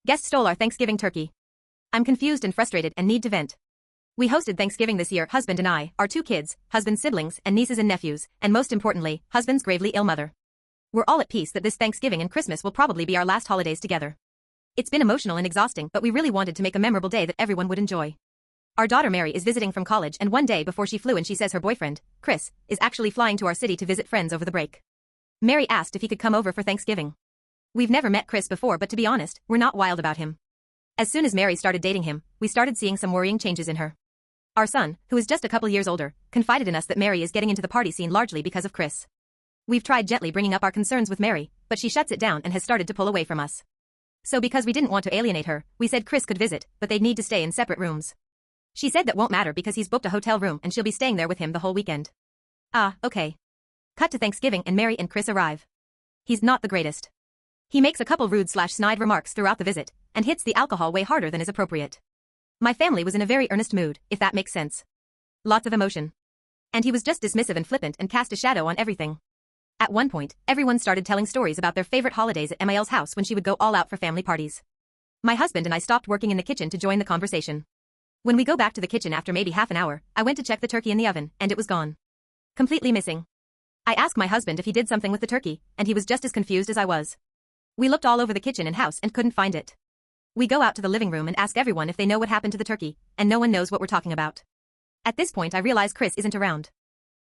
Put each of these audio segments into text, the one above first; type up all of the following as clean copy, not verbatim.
Guests stole our Thanksgiving turkey. I'm confused and frustrated and need to vent. We hosted Thanksgiving this year, husband and I, our 2 kids, husband's siblings and nieces and nephews, and most importantly, husband's gravely ill mother. We're all at peace that this Thanksgiving and Christmas will probably be our last holidays together. It's been emotional and exhausting, but we really wanted to make a memorable day that everyone would enjoy. Our daughter Mary is visiting from college, and one day before she flew in she says her boyfriend, Chris, is actually flying to our city to visit friends over the break. Mary asked if he could come over for Thanksgiving. We've never met Chris before, but to be honest, we're not wild about him. As soon as Mary started dating him, we started seeing some worrying changes in her. Our son, who is just a couple years older, confided in us that Mary is getting into the party scene largely because of Chris. We've tried gently bringing up our concerns with Mary, but she shuts it down and has started to pull away from us. So because we didn't want to alienate her, we said Chris could visit, but they'd need to stay in separate rooms. She said that won't matter because he's booked a hotel room and she'll be staying there with him the whole weekend. Ah, okay. Cut to Thanksgiving and Mary and Chris arrive. He's not the greatest. He makes a couple rude/snide remarks throughout the visit, and hits the alcohol way harder than is appropriate. My family was in a very earnest mood, if that makes sense. Lots of emotion. And he was just dismissive and flippant and cast a shadow on everything. At one point, everyone started telling stories about their favorite holidays at MIL's house when she would go all out for family parties. My husband and I stopped working in the kitchen to join the conversation. When we go back to the kitchen after maybe half an hour, I went to check the turkey in the oven, and it was gone. Completely missing. I asked my husband if he did something with the turkey, and he was just as confused as I was. We looked all over the kitchen and house and couldn't find it. We go out to the living room and ask everyone if they know what happened to the turkey, and no one knows what we're talking about. At this point I realize Chris isn't around.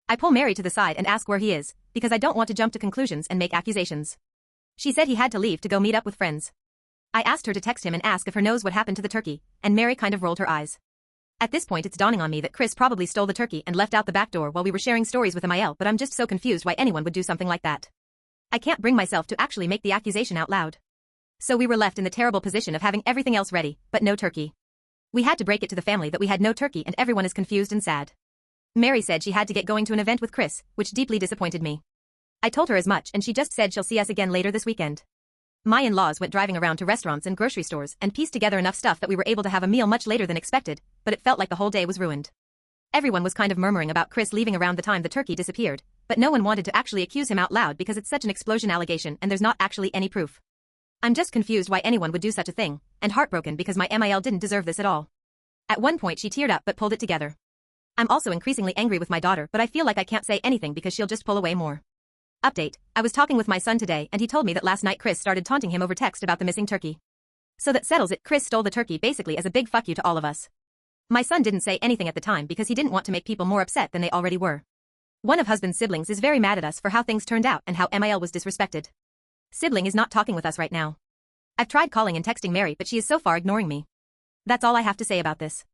I pull Mary to the side and ask where he is, because I don't want to jump to conclusions and make accusations. She said he had to leave to go meet up with friends. I asked her to text him and ask if her knows what happened to the turkey, and Mary kind of rolled her eyes. At this point it's dawning on me that Chris probably stole the turkey and left out the back door while we were sharing stories with MIL, but I'm just so confused why anyone would do something like that. I can't bring myself to actually make the accusation out loud. So we were left in the terrible position of having everything else ready, but no turkey. We had to break it to the family that we had no turkey and everyone is confused and sad. Mary said she had to get going to an event with Chris, which deeply disappointed me. I told her as much and she just said she'll see us again later this weekend. My in-laws went driving around to restaurants and grocery stores and pieced together enough stuff that we were able to have a meal much later than expected, but it felt like the whole day was ruined. Everyone was kind of murmuring about Chris leaving around the time the turkey disappeared, but no one wanted to actually accuse him out loud because it's such an explosion allegation and there's not actually any proof. I'm just confused why anyone would do such a thing, and heartbroken because my MIL didn't deserve this at all. At one point she teared up but pulled it together. I'm also increasingly angry with my daughter, but I feel like I can't say anything because she'll just pull away more. Update: I was talking with my son today and he told me that last night Chris started taunting him over text about the missing turkey. So that settles it, Chris stole the turkey basically as a big fuck you to all of us. My son didn't say anything at the time because he didn't want to make people more upset than they already were. One of husband's siblings is very mad at us for how things turned out and how MIL was disrespected. Sibling is not talking with us right now. I've tried calling and texting Mary but she is so far ignoring me. That's all I have to say about this.